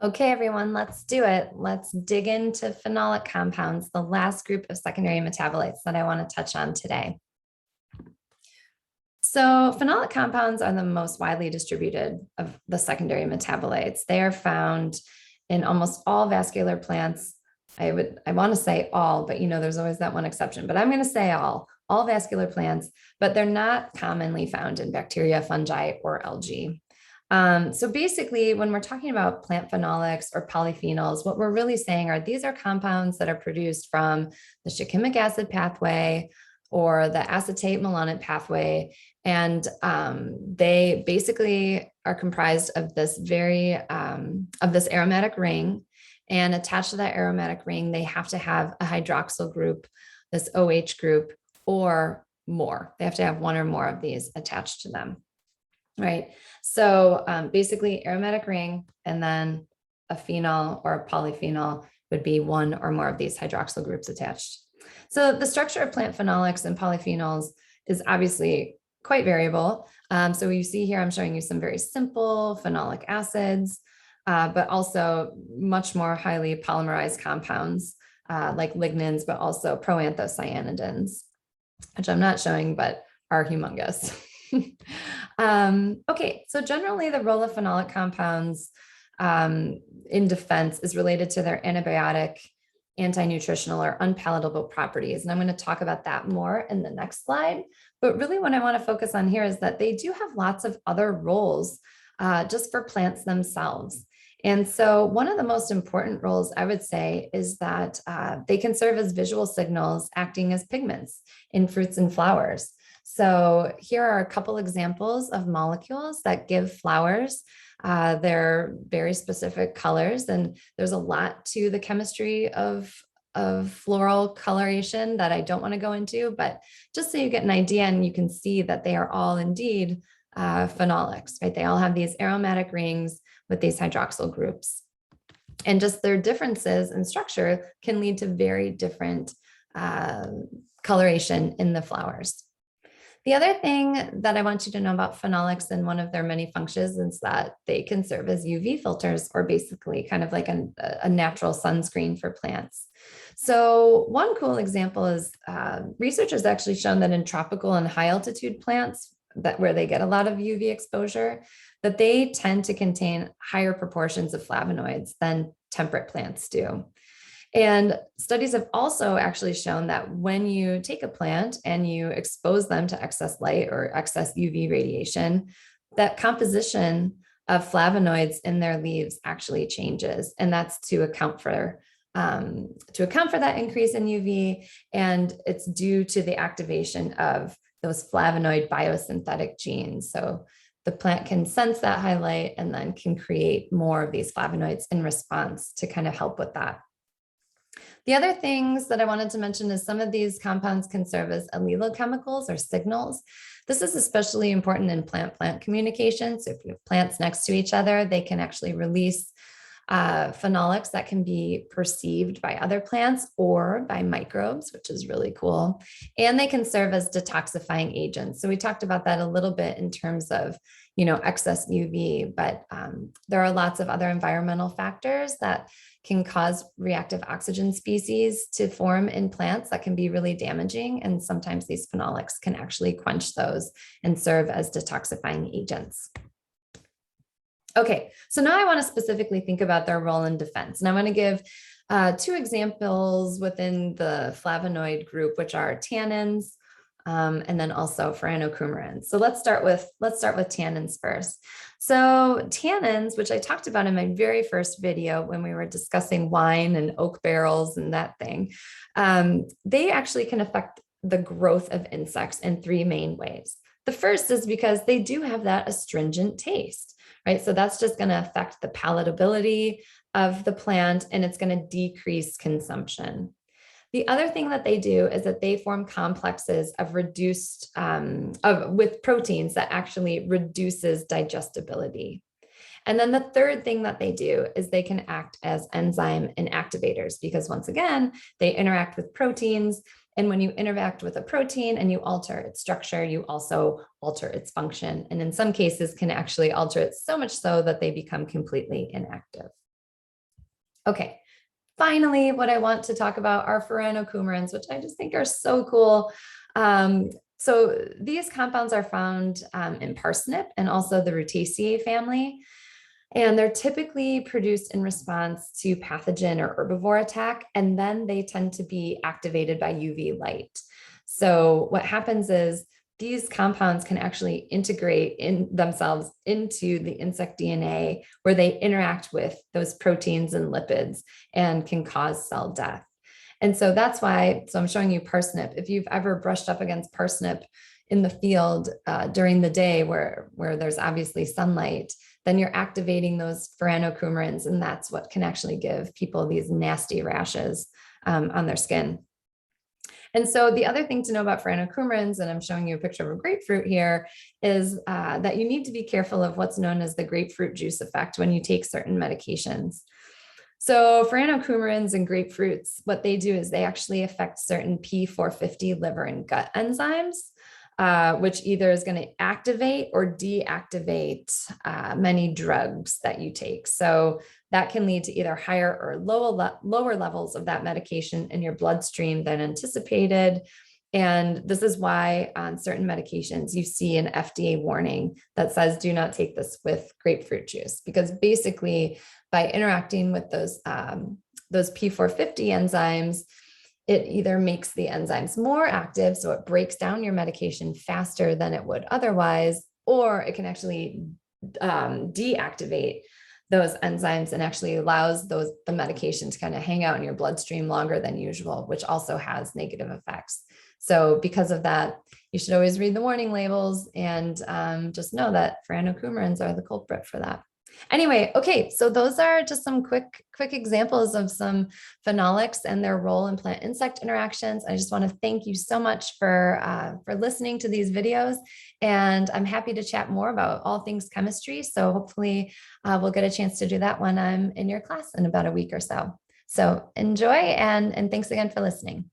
Okay, everyone, let's do it. Let's dig into phenolic compounds, the last group of secondary metabolites that I want to touch on today. So phenolic compounds are the most widely distributed of the secondary metabolites. They are found in almost all vascular plants. I want to say all, but there's always that one exception, but I'm going to say all vascular plants, but they're not commonly found in bacteria, fungi, or algae. So basically, when we're talking about plant phenolics or polyphenols, what we're really saying are these are compounds that are produced from the shikimic acid pathway or the acetate malonate pathway. And they basically are comprised of this aromatic ring. And attached to that aromatic ring, they have to have a hydroxyl group, this OH group, or more. They have to have one or more of these attached to them. Right. So basically aromatic ring and then a phenol or a polyphenol would be one or more of these hydroxyl groups attached. So the structure of plant phenolics and polyphenols is obviously quite variable. So you see here, I'm showing you some very simple phenolic acids, but also much more highly polymerized compounds like lignins, but also proanthocyanidins, which I'm not showing, but are humongous. Okay, so generally the role of phenolic compounds in defense is related to their antibiotic, anti-nutritional, or unpalatable properties. And I'm going to talk about that more in the next slide. But really what I want to focus on here is that they do have lots of other roles just for plants themselves. And so one of the most important roles I would say is that they can serve as visual signals acting as pigments in fruits and flowers. So here are a couple examples of molecules that give flowers their very specific colors. And there's a lot to the chemistry of floral coloration that I don't want to go into, but just so you get an idea and you can see that they are all indeed phenolics, right? They all have these aromatic rings with these hydroxyl groups. And just their differences in structure can lead to very different coloration in the flowers. The other thing that I want you to know about phenolics and one of their many functions is that they can serve as UV filters, or basically kind of like a natural sunscreen for plants. So one cool example is research has actually shown that in tropical and high altitude plants where they get a lot of UV exposure, that they tend to contain higher proportions of flavonoids than temperate plants do. And studies have also actually shown that when you take a plant and you expose them to excess light or excess UV radiation, that composition of flavonoids in their leaves actually changes. And that's to account for that increase in UV. And it's due to the activation of those flavonoid biosynthetic genes. So the plant can sense that highlight and then can create more of these flavonoids in response to kind of help with that. The other things that I wanted to mention is some of these compounds can serve as allelochemicals or signals. This is especially important in plant-plant communication. So if you have plants next to each other, they can actually release phenolics that can be perceived by other plants or by microbes, which is really cool. And they can serve as detoxifying agents. So we talked about that a little bit in terms of, excess UV, but there are lots of other environmental factors that can cause reactive oxygen species to form in plants that can be really damaging. And sometimes these phenolics can actually quench those and serve as detoxifying agents. Okay, so now I want to specifically think about their role in defense. And I want to give two examples within the flavonoid group, which are tannins, and then also furanocoumarins. So let's start with tannins first. So tannins, which I talked about in my very first video when we were discussing wine and oak barrels and that thing, they actually can affect the growth of insects in three main ways. The first is because they do have that astringent taste, right? So that's just going to affect the palatability of the plant, and it's going to decrease consumption. The other thing that they do is that they form complexes of with proteins that actually reduces digestibility. And then the third thing that they do is they can act as enzyme inactivators, because once again, they interact with proteins. And when you interact with a protein and you alter its structure, you also alter its function. And in some cases can actually alter it so much so that they become completely inactive. Okay. Finally, what I want to talk about are furanocoumarins, which I just think are so cool. Um, so these compounds are found in parsnip and also the Rutaceae family. And they're typically produced in response to pathogen or herbivore attack, and then they tend to be activated by UV light. So what happens is these compounds can actually integrate in themselves into the insect DNA where they interact with those proteins and lipids and can cause cell death. And so that's why, so I'm showing you parsnip. If you've ever brushed up against parsnip in the field during the day where there's obviously sunlight, then you're activating those furanocoumarins, and that's what can actually give people these nasty rashes on their skin. And so the other thing to know about furanocoumarins, and I'm showing you a picture of a grapefruit here, is that you need to be careful of what's known as the grapefruit juice effect when you take certain medications. So furanocoumarins and grapefruits, what they do is they actually affect certain P450 liver and gut enzymes, which either is going to activate or deactivate many drugs that you take. So that can lead to either higher or lower levels of that medication in your bloodstream than anticipated. And this is why on certain medications, you see an FDA warning that says, do not take this with grapefruit juice, because basically by interacting with those P450 enzymes, it either makes the enzymes more active, so it breaks down your medication faster than it would otherwise, or it can actually deactivate those enzymes and actually allows the medication to kind of hang out in your bloodstream longer than usual, which also has negative effects. So because of that, you should always read the warning labels and just know that furanocoumarins are the culprit for that. Anyway, okay, so those are just some quick examples of some phenolics and their role in plant insect interactions. I just want to thank you so much for listening to these videos, and I'm happy to chat more about all things chemistry. So hopefully we'll get a chance to do that when I'm in your class in about a week or so. So enjoy, and thanks again for listening.